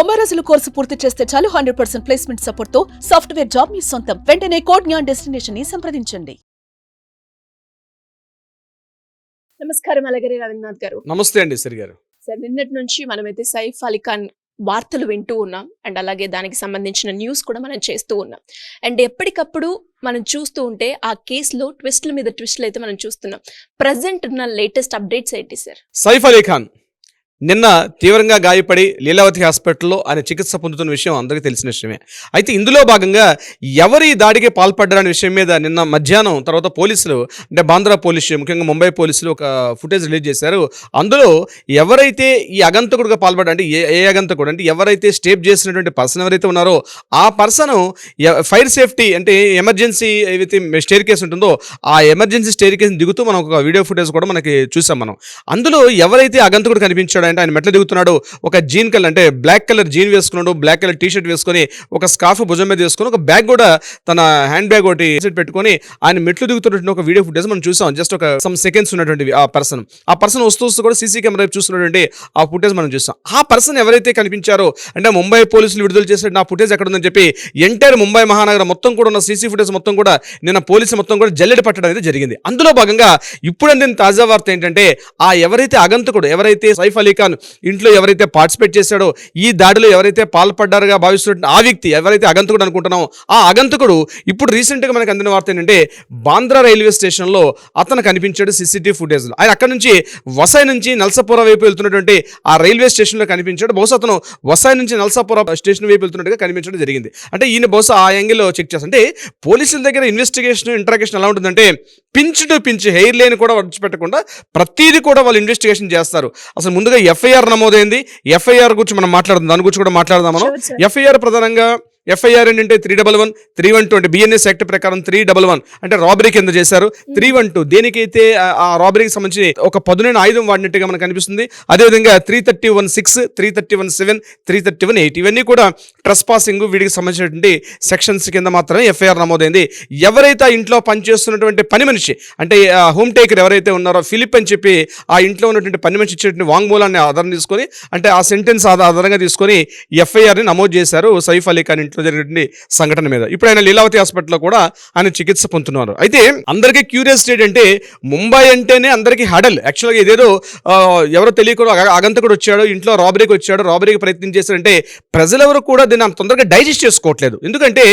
90 రోజుల కోర్సు పూర్తి చేస్తే చాలు 100% ప్లేస్మెంట్ సపోర్ట్ తో సాఫ్ట్వేర్ జాబ్ మీ సొంతం. వెంటనే కోడ్ జ్ఞాన్ డెస్టినేషన్ ని సంప్రదించండి. నమస్కారం అలగిరి రవీంద్రనాథ్ గారు. నమస్తే అండి సరి గారు. సార్, నిన్నటి నుంచి మనమైతే సైఫ్ అలీ ఖాన్ వార్తలు వింటూ ఉన్నాం అండ్ అలాగే దానికి సంబంధించిన న్యూస్ కూడా మనం చేస్తూ ఉన్నాం. అండ్ ఎప్పటికప్పుడు మనం చూస్తూ ఉంటే ఆ కేసులో ట్విస్ట్ల మీద ట్విస్ట్లు అయితే మనం చూస్తున్నాం. ప్రజెంట్ ఉన్న లేటెస్ట్ అప్డేట్స్ ఏంటి సార్? సైఫ్ అలీ ఖాన్ నిన్న తీవ్రంగా గాయపడి లీలావతి హాస్పిటల్లో ఆయన చికిత్స పొందుతున్న విషయం అందరికీ తెలిసిన విషయమే. అయితే ఇందులో భాగంగా ఎవరి దాడికి పాల్పడ్డారనే విషయం మీద నిన్న మధ్యాహ్నం తర్వాత పోలీసులు, అంటే బాంద్రా పోలీసు, ముఖ్యంగా ముంబై పోలీసులు ఒక ఫుటేజ్ రిలీజ్ చేశారు. అందులో ఎవరైతే ఈ అగంతకుడుగా పాల్పడ్డా, అంటే ఏ అగంతకుడు అంటే ఎవరైతే స్టేప్ చేసినటువంటి పర్సన్ ఎవరైతే ఉన్నారో ఆ పర్సన్ ఫైర్ సేఫ్టీ అంటే ఎమర్జెన్సీ ఏదైతే స్టేర్ కేసు ఉంటుందో ఆ ఎమర్జెన్సీ స్టేర్ కేసుని దిగుతూ మనం ఒక వీడియో ఫుటేజ్ కూడా మనకి చూసాం మనం. అందులో ఎవరైతే అగంతకుడు కనిపించాడో అంటే ఆయన మెట్లు దిగుతున్నాడు, ఒక జీన్ కలర్ అంటే బ్లాక్ కలర్ జీన్ వేసుకున్నాడు, బ్లాక్ కలర్ టీషర్ట్ వేసుకొని ఒక స్కార్ఫ్ భుజం మీద వేసుకొని ఒక బ్యాగ్ కూడా తన హ్యాండ్ బ్యాగ్ ఒకటి పెట్టుకొని ఆయన మెట్లు దిగుతున్నటువంటి ఒక వీడియో ఫుటేజ్ మనం చూసాం. జస్ట్ ఒక సమ్ సెకండ్స్ ఉన్నటువంటి ఆ పర్సన్ వస్తూ కూడా సీసీ కెమెరా చూస్తున్నటువంటి ఆ ఫుటేజ్ మనం చూసాం. ఆ పర్సన్ ఎవరైతే కనిపించారో అంటే ముంబై పోలీసులు విడుదల చేసిన ఆ ఫుటేజ్ ఎక్కడ ఉందని చెప్పి ఎంటైర్ ముంబై మహానగరం మొత్తం కూడా ఉన్న సీసీ ఫుటేజ్ మొత్తం కూడా నిన్న పోలీసులు మొత్తం కూడా జల్లెడ పట్టడం అనేది జరిగింది. అందులో భాగంగా ఇప్పుడు అందిన తాజా వార్త ఏంటంటే ఆ ఎవరైతే అగంతకుడు, ఎవరైతే సైఫ్ అలీ ఖాన్ ఇంట్లో ఎవరైతే పార్టిసిపేట్ చేశాడో, ఈ దాడిలో ఎవరైతే పాల్పడ్డారుగా భావిస్తున్న ఆ వ్యక్తి ఎవరైతే అగంతకుడు అనుకుంటున్నామో ఆ అగంతకుడు ఇప్పుడు రీసెంట్గా మనకు అందిన వార్త ఏంటంటే బాంద్రా రైల్వే స్టేషన్లో అతను కనిపించాడు సీసీటీవీ ఫుటేజ్లో. ఆయన అక్కడ నుంచి వసాయ్ నుంచి నల్సాపుర వైపు వెళ్తున్నటువంటి ఆ రైల్వే స్టేషన్లో కనిపించాడు. బహుశా అతను వసాయ్ నుంచి నల్సాపుర స్టేషన్ వైపు వెళ్తున్నట్టుగా కనిపించడం జరిగింది. అంటే ఈయన బహుశా ఆ యాంగిల్లో చెక్ చేస్తాం. అంటే పోలీసుల దగ్గర ఇన్వెస్టిగేషన్ ఇంట్రాగేషన్ ఎలా ఉంటుందంటే pinch to pinch, hair line కూడా విడిచిపెట్టకుండా ప్రతిదీ కూడా వాళ్ళు ఇన్వెస్టిగేషన్ చేస్తారు. అసలు ముందుగా ఎఫ్ఐఆర్ నమోదైంది. ఎఫ్ఐఆర్ గురించి మనం మాట్లాడదాం, దాని గురించి కూడా మాట్లాడదాం మనం. ఎఫ్ఐఆర్ ప్రధానంగా ఎఫ్ఐఆర్ ఏంటంటే 311, 312 అంటే బిఎన్ఎస్ యాక్ట్ ప్రకారం 311 అంటే రాబరీ కింద చేశారు. 312 దేనికైతే ఆ రాబరీకి సంబంధించి ఒక పదునైన ఆయుధం వాడినట్టుగా మనకు కనిపిస్తుంది. అదేవిధంగా 331(6), 331(7), 331(8 ఇవన్నీ కూడా ట్రెస్ పాసింగ్ వీటికి సంబంధించినటువంటి సెక్షన్స్ కింద మాత్రమే ఎఫ్ఐఆర్ నమోదైంది. ఎవరైతే ఆ ఇంట్లో పనిచేస్తున్నటువంటి పని మనిషి అంటే హోమ్ టేకర్ ఎవరైతే ఉన్నారో ఫిలిప్ అని చెప్పి ఆ ఇంట్లో ఉన్నటువంటి పని మనిషి ఇచ్చేటువంటి వాంగ్మూలాన్ని ఆధారం తీసుకొని అంటే ఆ సెంటెన్స్ ఆధారంగా తీసుకొని ఎఫ్ఐఆర్ని నమోదు చేశారు సైఫ్ అలీ ఖాన్ ఇంట్లో జరిగిన సంఘటన మీద. ఇప్పుడు ఆయన లీలావతి హాస్పిటల్లో కూడా ఆయన చికిత్స పొందుతున్నారు. అయితే అందరికీ క్యూరియాసిటీ ఏంటంటే ముంబై అంటేనే అందరికీ హడల్. యాక్చువల్గా ఇదేదో ఎవరో తెలియకుండా అగంతకుడు వచ్చాడు, ఇంట్లో రాబరీకి వచ్చాడు, రాబరీకి ప్రయత్నం చేశారంటే ప్రజలెవరు కూడా దీన్ని అంత తొందరగా డైజెస్ట్ చేసుకోవట్లేదు. ఎందుకంటే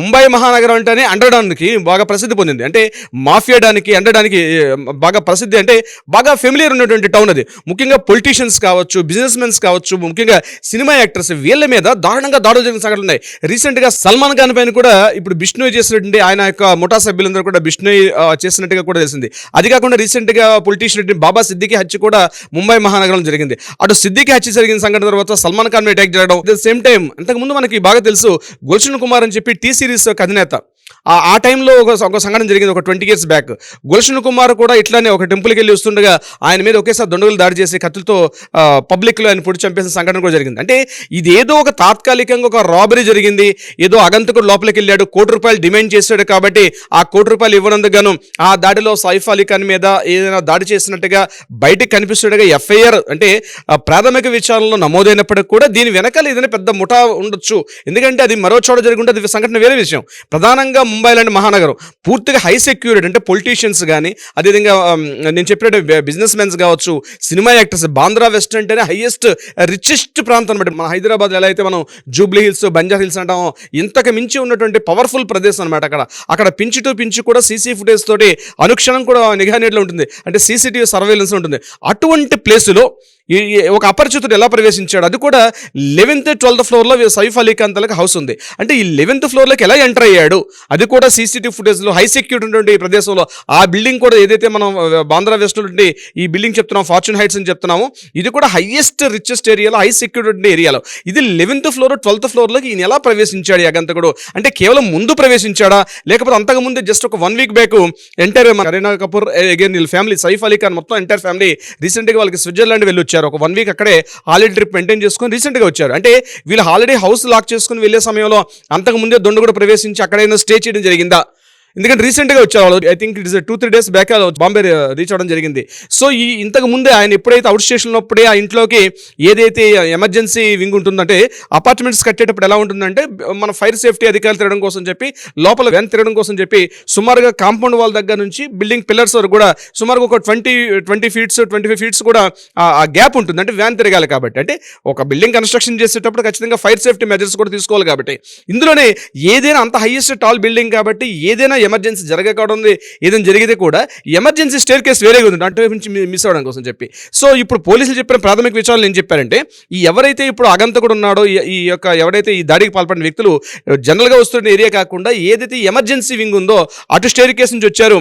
ముంబై మహానగరం అంటేనే అండడానికి బాగా ప్రసిద్ధి పొందింది. అంటే మాఫియాడానికి అండడానికి బాగా ప్రసిద్ధి, అంటే బాగా ఫెమిలియర్ ఉన్నటువంటి టౌన్ అది. ముఖ్యంగా పొలిటీషియన్స్ కావచ్చు, బిజినెస్ మెన్స్ కావచ్చు, ముఖ్యంగా సినిమా యాక్టర్స్ వీళ్ళ మీద దారుణంగా దాడులు జరిగిన సంఘటనలు ఉన్నాయి. రీసెంట్గా సల్మాన్ ఖాన్ పైన కూడా ఇప్పుడు బిష్ణోయ్ చేసినటువంటి ఆయన యొక్క ముఠా సభ్యులందరూ కూడా బిష్ణోయ్ చేసినట్టుగా కూడా తెలిసింది. అది కాకుండా రీసెంట్గా పొలిటీషియన్ బాబా సిద్దికి హత్య కూడా ముంబై మహానగరంలో జరిగింది. అటు సిద్దికి హత్య జరిగిన సంఘటన తర్వాత సల్మాన్ ఖాన్ అటాక్ జరగడం. అట్ ద సేమ్ టైం అంతకుముందు మనకి బాగా తెలుసు గుల్షన్ కుమార్ అని చెప్పి టీ సిరీస్ అధినేత, ఆ టైంలో ఒక సంఘటన జరిగింది ఒక 20 years బ్యాక్. గుల్షన్ కుమార్ కూడా ఇట్లానే ఒక టెంపుల్కి వెళ్ళి వస్తుండగా ఆయన మీద ఒకేసారి దొండగులు దాడి చేసి కత్తులతో పబ్లిక్లో ఆయన పొడి చంపేసిన సంఘటన కూడా జరిగింది. అంటే ఇదేదో ఒక తాత్కాలికంగా ఒక రాబరీ జరిగింది, ఏదో అగంతకుడు లోపలికి వెళ్ళాడు, ₹1 డిమాండ్ చేశాడు కాబట్టి ఆ ₹1 ఇవ్వనందుకు గాను ఆ దాడిలో సైఫ్ అలీ ఖాన్ మీద ఏదైనా దాడి చేసినట్టుగా బయటకు కనిపిస్తుండగా ఎఫ్ఐఆర్ అంటే ప్రాథమిక విచారణలో నమోదైనప్పటికీ కూడా దీని వెనకాల ఏదైనా పెద్ద ముఠా ఉండొచ్చు. ఎందుకంటే అది మరో చోట జరుగుంటే అది సంఘటన వేరే విషయం. ప్రధానంగా ముంబై లాంటి మహానగరం పూర్తిగా హై సెక్యూరిటీ, అంటే పొలిటీషియన్స్ కానీ అదేవిధంగా నేను చెప్పినట్టు బిజినెస్ మెన్స్ కావచ్చు, సినిమా యాక్టర్స్. బాంద్రా వెస్ట్ అంటేనే హైయెస్ట్ రిచెస్ట్ ప్రాంతం అనమాట. మన హైదరాబాద్ ఎలా అయితే మనం జూబ్లీ హిల్స్, బంజారా హిల్స్ అంటామో ఇంతకు మించి ఉన్నటువంటి పవర్ఫుల్ ప్రదేశం అనమాట. అక్కడ పించు టు పించు కూడా సీసీ ఫుటేజ్ తోటి అనుక్షణం కూడా నిఘా నీడలో ఉంటుంది, అంటే సీసీటీవీ సర్వేలెన్స్ ఉంటుంది. అటువంటి ప్లేసులో ఒక అపరిచితుడు ఎలా ప్రవేశించాడు, అది కూడా 11th, 12th ఫ్లోర్లో సైఫ్ అలీ ఖాన్ తలకు హౌస్ ఉంది. అంటే ఈ 11th ఫ్లోర్లోకి ఎలా ఎంటర్ అయ్యాడు, అది కూడా సీసీటీవీ ఫుటేజ్లో హై సెక్యూరిటీ ఉన్నటువంటి ప్రదేశంలో. ఆ బిల్డింగ్ కూడా ఏదైతే మనం బాంద్రా వెస్ట్ నుండి ఈ బిల్డింగ్ చెప్తున్నాం, ఫార్చ్యూన్ హైట్స్ అని చెప్తున్నాము, ఇది కూడా హైయెస్ట్ రిచెస్ట్ ఏరియాలో, హై సెక్యూరిటీ ఏరియాలో. ఇది 11th ఫ్లోర్, 12th ఫ్లోర్లోకి ఈయన ఎలా ప్రవేశించాడు అగంతకుడు? అంటే కేవలం ముందు ప్రవేశించాడా, లేకపోతే అంతకుముందు జస్ట్ ఒక 1 week back entire Kareena Kapoor again వీళ్ళ ఫ్యామిలీ, సైఫ్ అలీ ఖాన్ మొత్తం ఎంటైర్ ఫ్యామిలీ రీసెంట్గా వాళ్ళకి స్విట్జర్లాండ్ వెళ్ళి వచ్చారు. ఒక 1 week అక్కడే హాలిడే ట్రిప్ మెయింటైన్ చేసుకొని రీసెంట్గా వచ్చారు. అంటే వీళ్ళు హాలిడే హౌస్ లాక్ చేసుకుని వెళ్ళే సమయంలో అంతకు ముందే దొండ కూడా ప్రవేశించి అక్కడైనా స్టే చేయడం జరిగిందా? ఎందుకంటే రీసెంట్గా వచ్చారు వాళ్ళు. I think it is 2-3 days back Bombay reach అవ్వడం జరిగింది. సో ఈ ఇంతకు ముందే ఆయన ఎప్పుడైతే అవుట్ స్టేషన్ ఉన్నప్పుడే ఆ ఇంట్లోకి ఏదైతే ఎమర్జెన్సీ వింగ్ ఉంటుందంటే అపార్ట్మెంట్స్ కట్టేటప్పుడు ఎలా ఉంటుందంటే మన ఫైర్ సేఫ్టీ అధికారులు తిరగడం కోసం చెప్పి లోపల వ్యాన్ తిరగడం కోసం చెప్పి సుమారుగా కాంపౌండ్ వాల్ దగ్గర నుంచి బిల్డింగ్ పిల్లర్స్ వరకు కూడా సుమారుగా ఒక 25 feet కూడా ఆ గ్యాప్ ఉంటుంది. అంటే వ్యాన్ తిరగాలి కాబట్టి, అంటే ఒక బిల్డింగ్ కన్స్ట్రక్షన్ చేసేటప్పుడు ఖచ్చితంగా ఫైర్ సేఫ్టీ మెజర్స్ కూడా తీసుకోవాలి కాబట్టి ఇందులోనే ఏదైనా అంత హైయెస్ట్ టాల్ బిల్డింగ్ కాబట్టి ఏదైనా ఎమర్జెన్సీ జరగకూడదు, ఏదైనా జరిగితే కూడా ఎమర్జెన్సీ స్టేర్ కేస్ వేరేగా ఉంది అటువైపు నుంచి మిస్ అవ్వడం కోసం చెప్పి. సో ఇప్పుడు పోలీసులు చెప్పిన ప్రాథమిక విచారణలు ఏం చెప్పారంటే ఈ ఎవరైతే ఇప్పుడు అగంతకుడు ఉన్నాడో ఈ యొక్క ఎవరైతే ఈ దాడికి పాల్పడిన వ్యక్తులు జనరల్గా వస్తున్న ఏరియా కాకుండా ఏదైతే ఎమర్జెన్సీ వింగ్ ఉందో అటు స్టేర్ కేస్ నుంచి వచ్చారు.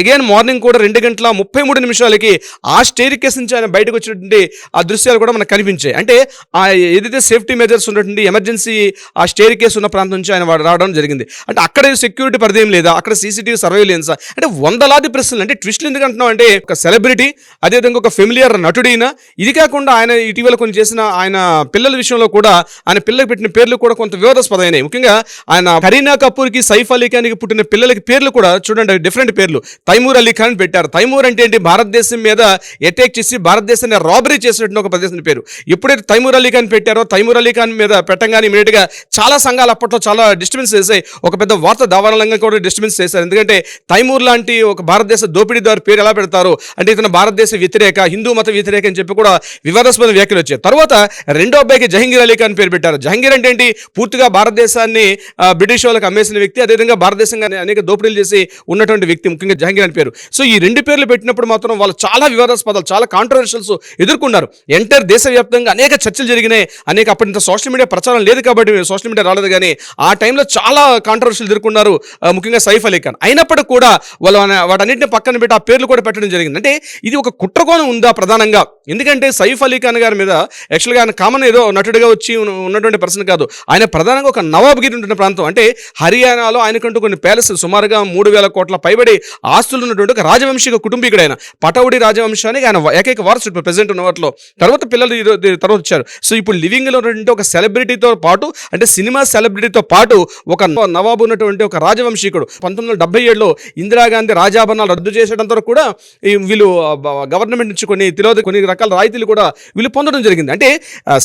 అగైన్ మార్నింగ్ కూడా 2:33 ఆ స్టేర్ కేస్ నుంచి ఆయన బయటకు వచ్చినటువంటి ఆ దృశ్యాలు కూడా మనకు కనిపించాయి. అంటే ఆ ఏదైతే సేఫ్టీ మెజర్స్ ఉన్నటువంటి ఎమర్జెన్సీ ఆ స్టేర్ కేస్ ఉన్న ప్రాంతం నుంచి ఆయన రావడం జరిగింది. అంటే అక్కడ సెక్యూరిటీ పరిధి ఏం లేదా, అక్కడ సీసీటీవీ సర్వేలెన్స్, అంటే వందలాది ప్రశ్నలు. అంటే ట్విస్ట్లు ఎందుకు అంటున్నాం అంటే ఒక సెలబ్రిటీ, అదేవిధంగా ఒక ఫెమిలియర్ నటుడైనా, ఇది కాకుండా ఆయన ఇటీవల కొన్ని చేసిన ఆయన పిల్లల విషయంలో కూడా ఆయన పిల్లలకు పెట్టిన పేర్లు కూడా కొంత వివాదాస్పదమైనాయి. ముఖ్యంగా ఆయన కరీనా కపూర్కి, సైఫ్ అలీ ఖాన్కి పుట్టిన పిల్లలకి పేర్లు కూడా చూడండి డిఫరెంట్ పేర్లు. తైమూర్ అలీ ఖాన్ పెట్టారు. తైమూర్ అంటే ఏంటి, భారతదేశం మీద అటాక్ చేసి భారతదేశాన్ని రాబరీ చేసినట్టు ఒక ప్రదేశం పేరు. ఎప్పుడైతే తైమూర్ అలీ ఖాన్ పెట్టారో తైమూర్ అలీ ఖాన్ మీద పెట్టంగానే ఇమీడియట్గా చాలా సంఘాలు అప్పట్లో చాలా డిస్టర్బెన్స్ చేశాయి. ఒక పెద్ద వార్త దావానంగా కూడా డిస్టర్బెన్స్ చేశారు. ఎందుకంటే తైమూర్ లాంటి ఒక భారతదేశ దోపిడీదారు పేరు ఎలా పెడతారు అంటే ఇతను భారతదేశ వ్యతిరేక, హిందూ మత వ్యతిరేక అని చెప్పి కూడా వివాదాస్పద వ్యాఖ్యలు వచ్చాయి. తర్వాత రెండో అబ్బాయికి జహంగీర్ అలీ ఖాన్ పేరు పెట్టారు. జహంగీర్ అంటే ఏంటి, పూర్తిగా భారతదేశాన్ని బ్రిటిష్ వాళ్ళకి అమ్మేసిన వ్యక్తి, అదేవిధంగా భారతదేశంగా అనేక దోపిడీలు చేసి ఉన్నటువంటి వ్యక్తి, ముఖ్యంగా జహంగీర్ అని పేరు. సో ఈ రెండు పేర్లు పెట్టినప్పుడు మాత్రం వాళ్ళు చాలా వివాదాస్పదాలు, చాలా కాంట్రవర్షియల్స్ ఎదుర్కొన్నారు. ఎంటైర్ దేశవ్యాప్తంగా అనేక చర్చలు జరిగినాయి. అప్పటి సోషల్ మీడియా ప్రచారం లేదు కాబట్టి సోషల్ మీడియా రాలేదు, కానీ ఆ టైంలో చాలా కాంట్రవర్షియల్ ఎదుర్కొన్నారు, ముఖ్యంగా సైఫ్ అలీ ఖాన్. అయినప్పటికీ కూడా వాళ్ళు వాటన్నింటిని పక్కన పెట్టి ఆ పేర్లు కూడా పెట్టడం జరిగింది. అంటే ఇది ఒక కుట్రకోణం ఉందా ప్రధానంగా? ఎందుకంటే సైఫ్ అలీ ఖాన్ గారి మీద యాక్చువల్గా ఆయన కామన్ ఏదో నటుడిగా వచ్చి ఉన్నటువంటి పర్సన్ కాదు. ఆయన ప్రధానంగా ఒక నవాబ్గిరి ఉంటున్న ప్రాంతం, అంటే హర్యానాలో ఆయనకంటూ కొన్ని ప్యాలెస్ సుమారుగా 3,000 కోట్ల పైబడి ఆస్తులు ఉన్నటువంటి ఒక రాజవంశిక కుటుంబీకుడు. ఆయన పటౌడి రాజవంశానికి ఆయన ఏకైక వారసుడు ప్రెసెంట్ ఉన్న వాటిలో. తర్వాత పిల్లలు తర్వాత వచ్చారు. సో ఇప్పుడు లివింగ్లో ఉన్నటువంటి ఒక సెలబ్రిటీతో పాటు, అంటే సినిమా సెలబ్రిటీతో పాటు ఒక నవాబు ఉన్నటువంటి ఒక రాజవంశీకుడు 1977లో ఇందిరాగాంధీ రాజాభరణాలు రద్దు చేసేటంతో కూడా వీళ్ళు గవర్నమెంట్ నుంచి కొన్ని రకాల రాయితీలు కూడా వీళ్ళు పొందడం జరిగింది. అంటే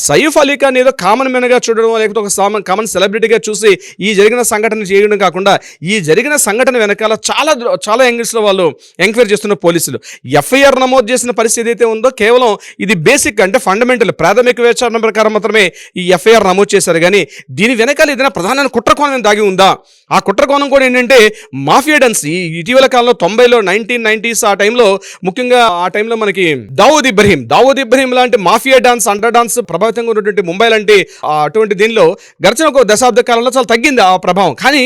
సైఫ్ అలీ ఖాన్ ఏదో కామన్ మెన్గా చూడడం, లేకపోతే ఒక కామన్ సెలబ్రిటీగా చూసి ఈ జరిగిన సంఘటన చేయడం కాకుండా ఈ జరిగిన సంఘటన వెనకాల చాలా యాంగిల్స్లో వాళ్ళు ఎంక్వైరీ చేస్తున్న పోలీసులు ఎఫ్ఐఆర్ నమోదు చేసిన పరిస్థితి అయితే ఉందో కేవలం ఇది బేసిక్, అంటే ఫండమెంటల్ ప్రాథమిక విచారణ ప్రకారం మాత్రమే ఈ ఎఫ్ఐఆర్ నమోదు చేశారు. కానీ దీని వెనకాల ఏదైనా ప్రధాన కుట్రకోణం దాగి ఉందా? ఆ కుట్రకోణం కూడా ఏంటంటే మాఫియా డాన్స్. ఈ ఇటీవల కాలంలో 90లో 1990s ఆ టైంలో, ముఖ్యంగా ఆ టైంలో మనకి దావూద్ ఇబ్రహీం లాంటి మాఫియా డాన్స్, అండర్ డాన్స్ ప్రభావితంగా ఉన్నటువంటి ముంబై లాంటి అటువంటి దీనిలో గడిచిన ఒక దశాబ్ద కాలంలో చాలా తగ్గింది ఆ ప్రభావం. కానీ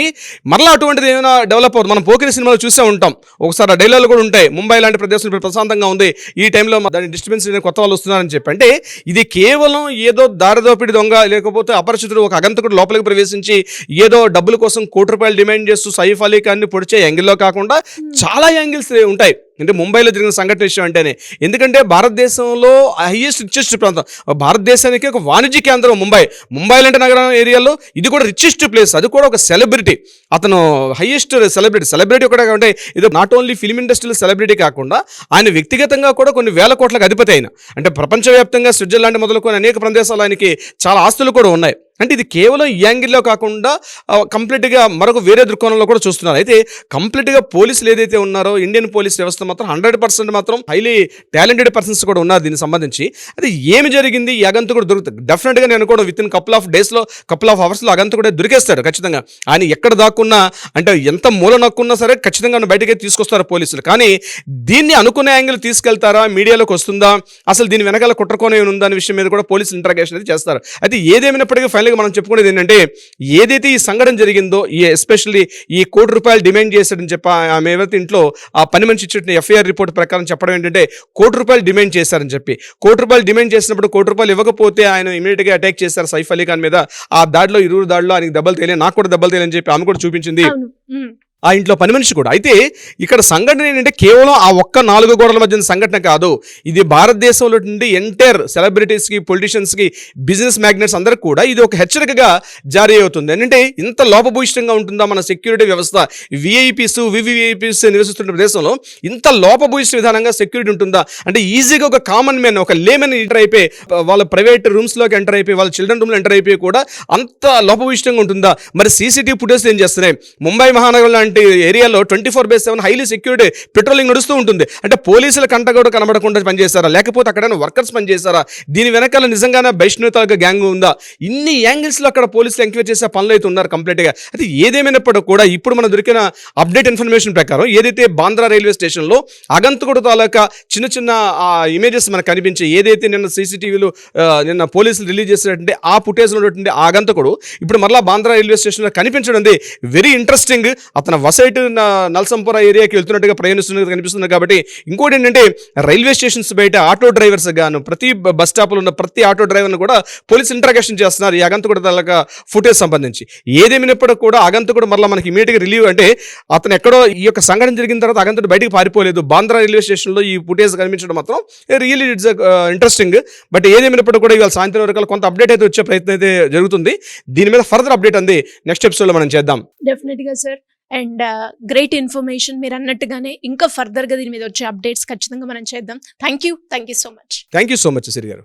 మరలా అటువంటిది ఏమైనా డెవలప్ అవుతుంది. మనం పోకిరి సినిమాలో చూసే ఉంటాం, ఒకసారి డైలాగులు కూడా ఉంటాయి, ముంబై లాంటి ప్రదేశం ఇప్పుడు ప్రశాంతంగా ఉంది, ఈ టైంలో దాని డిస్టర్బెన్స్ కొత్త వాళ్ళు వస్తున్నారని చెప్పి. అంటే ఇది కేవలం ఏదో దారిదోపిడి దొంగ, లేకపోతే అపరిచితుడు ఒక అగంతకుడు లోపలికి ప్రవేశించి ఏదో డబ్బుల కోసం ₹1 డిమాండ్ చేస్తూ సైఫ్ అలీ ఖాన్ని పొడిచే యాంగిల్లో కాకుండా చాలా యాంగిల్స్ ఉంటాయి. అంటే ముంబైలో జరిగిన సంఘటన విషయం అంటేనే, ఎందుకంటే భారతదేశంలో హైయెస్ట్ రిచెస్ట్ ప్రాంతం, భారతదేశానికి ఒక వాణిజ్య కేంద్రం ముంబై లాంటి నగరం ఏరియాలో ఇది కూడా రిచెస్ట్ ప్లేస్. అది కూడా ఒక సెలబ్రిటీ, అతను హైయెస్ట్ సెలబ్రిటీ ఒకటే కాబట్టి ఇది నాట్ ఓన్లీ ఫిల్మ్ ఇండస్ట్రీలో సెలబ్రిటీ కాకుండా ఆయన వ్యక్తిగతంగా కూడా కొన్ని వేల కోట్లకు అధిపతి అయిన, అంటే ప్రపంచవ్యాప్తంగా స్విట్జర్లాండ్ మొదలుకొని అనేక ప్రదేశాలు ఆయనకి చాలా ఆస్తులు కూడా ఉన్నాయి. అంటే ఇది కేవలం ఈ యాంగిల్లో కాకుండా కంప్లీట్గా మరొక వేరే దృక్కోణంలో కూడా చూస్తున్నారు. అయితే కంప్లీట్గా పోలీసులు ఏదైతే ఉన్నారో ఇండియన్ పోలీస్ వ్యవస్థ మాత్రం 100% మాత్రం హైలీ టాలెంటెడ్ పర్సన్స్ కూడా ఉన్నారు దీనికి సంబంధించి. అది ఏమి జరిగింది, ఈ అగంతకుడు దొరుకుతుంది డెఫినెట్గా. నేను కూడా విత్ ఇన్ కపుల్ ఆఫ్ అవర్స్లో అగంతకుడే దొరికేస్తాడు ఖచ్చితంగా. ఆయన ఎక్కడ దాక్కున్నా, అంటే ఎంత మూల నక్కున్నా సరే ఖచ్చితంగా బయటకే తీసుకొస్తారు పోలీసులు. కానీ దీన్ని అనుకునే యాంగిల్ తీసుకెళ్తారా, మీడియాలోకి వస్తుందా, అసలు దీని వెనకాల కుట్రకోణం ఉందా అనే విషయం మీద కూడా పోలీసులు ఇంటరాగేషన్ అయితే చేస్తారు. అయితే ఏదేమైనప్పటికీ ఫైనల్ మనం చెప్పుకునేది ఏంటంటే, ఏదైతే ఈ సంఘటన జరిగిందో, ఎస్పెషల్లీ ఈ ₹1 డిమాండ్ చేశాడని చెప్పి ఆమె ఏవైతే ఇంట్లో ఆ పని మనిషి ఇచ్చిన ఎఫ్ఐఆర్ రిపోర్ట్ ప్రకారం చెప్పడం ఏంటంటే ₹1 డిమాండ్ చేశారని చెప్పి. ₹1 డిమాండ్ చేసినప్పుడు ₹1 ఇవ్వకపోతే ఆయన ఇమీడియట్గా అటాక్ చేశారు సైఫ్ అలీ ఖాన్ మీద. ఆ దాడిలో 20 దాడిలో ఆయనకి దెబ్బలు తేలే, నాకు కూడా దెబ్బలు తేలని చెప్పి ఆమె కూడా చూపించింది. ఆ ఇంట్లో పని మనిషి కూడా. అయితే ఇక్కడ సంఘటన ఏంటంటే కేవలం ఆ ఒక్క 4 గోడల మధ్య సంఘటన కాదు, ఇది భారతదేశంలో నుండి ఎంటైర్ సెలబ్రిటీస్కి, పొలిటీషియన్స్కి, బిజినెస్ మ్యాగ్నెట్స్ అందరికి కూడా ఇది ఒక హెచ్చరికగా జారీ అవుతుంది. ఏంటంటే ఇంత లోపభూయిష్టంగా ఉంటుందా మన సెక్యూరిటీ వ్యవస్థ, విఐపీస్ వివిఐపీస్ నివసిస్తున్న ప్రదేశంలో ఇంత లోపభూయిష్ట విధానంగా సెక్యూరిటీ ఉంటుందా? అంటే ఈజీగా ఒక కామన్ మ్యాన్, ఒక లేమెన్ ఎంటర్ అయిపోయి వాళ్ళ ప్రైవేట్ రూమ్స్లోకి ఎంటర్ అయిపోయి, వాళ్ళ చిల్డ్రన్ రూమ్లో ఎంటర్ అయిపోయి కూడా అంత లోపభూయిష్టంగా ఉంటుందా? మరి సీసీటీవీ ఫుటేజ్ ఏం చేస్తున్నాయి? ముంబై మహానగరం లాంటి ఏరియాలో 24/7 హైలీ సెక్యూరిటీ పెట్రోలింగ్ నడుస్తూ ఉంటుంది. అంటే పోలీసుల కంట కూడా కనబడకుండా పనిచేస్తారా, లేకపోతే అక్కడ వర్కర్స్ పనిచేస్తారా? దీని వెనకాల నిజంగానే వైష్ణవతాగా గ్యాంగ్ ఉందా? ఇన్ని యాంగిల్స్లో అక్కడ పోలీసులు ఎంక్వైరీ చేసే పనులు అయితే ఉన్నారు కంప్లీట్గా. అయితే ఏదేమైనప్పటికీ కూడా ఇప్పుడు మనం దొరికిన అప్డేట్ ఇన్ఫర్మేషన్ ప్రకారం ఏదైతే బాంద్రా రైల్వే స్టేషన్లో అగంతకుడు తాలూకా చిన్న చిన్న ఇమేజెస్ మనకు కనిపించే, ఏదైతే నిన్న సీసీటీవీలో నిన్న పోలీసులు రిలీజ్ చేసినటువంటి ఆ ఫుటేజ్లో ఉన్నటువంటి ఆ అగంతకుడు ఇప్పుడు మరలా బాంద్రా రైల్వే స్టేషన్లో కనిపించడం వెరీ ఇంట్రెస్టింగ్. అతను వసైట్ నల్సంపుర ఏరియాకి వెళ్తున్నట్టుగా ప్రయాణిస్తున్నట్టుగా కనిపిస్తుంది. కాబట్టి ఇంకోటి ఏంటంటే రైల్వే స్టేషన్స్ బయట ఆటో డ్రైవర్స్ గాను ప్రతి బస్ స్టాప్లో ఉన్న ప్రతి ఆటో డ్రైవర్ను కూడా పోలీసు ఇంట్రాగేషన్ చేస్తున్నారు ఈ అగంతకుడు తాలూకా ఫుటేజ్ సంబంధించి. ఏదేమైనప్పటికీ కూడా అగంతకుడు మరలా మనకి ఇమీడియట్గా రిలీవ్, అంటే అతను ఎక్కడో ఈ యొక్క సంఘటన జరిగిన తర్వాత అగంతకుడు బయటకు పారిపోలేదు. బాంద్రా రైల్వే స్టేషన్లో ఈ ఫుటేజ్ కనిపించడం మాత్రం రియల్లీ ఇట్స్ ఇంట్రెస్టింగ్. బట్ ఏదేమైనప్పటికీ కూడా ఇవాళ సాయంత్రం వరకు కొంత అప్డేట్ అయితే వచ్చే ప్రయత్నం అయితే జరుగుతుంది. దీని మీద ఫర్దర్ అప్డేట్ అంది నెక్స్ట్ ఎపిసోడ్లో మనం చేద్దాం. డెఫినెట్గా సార్. అండ్ గ్రేట్ ఇన్ఫర్మేషన్ మీరు అన్నట్టుగానే ఇంకా ఫర్దర్గా దీని మీద వచ్చే అప్డేట్స్ ఖచ్చితంగా మనం చేద్దాం. Thank you so much. Thank you so much Siri గారు.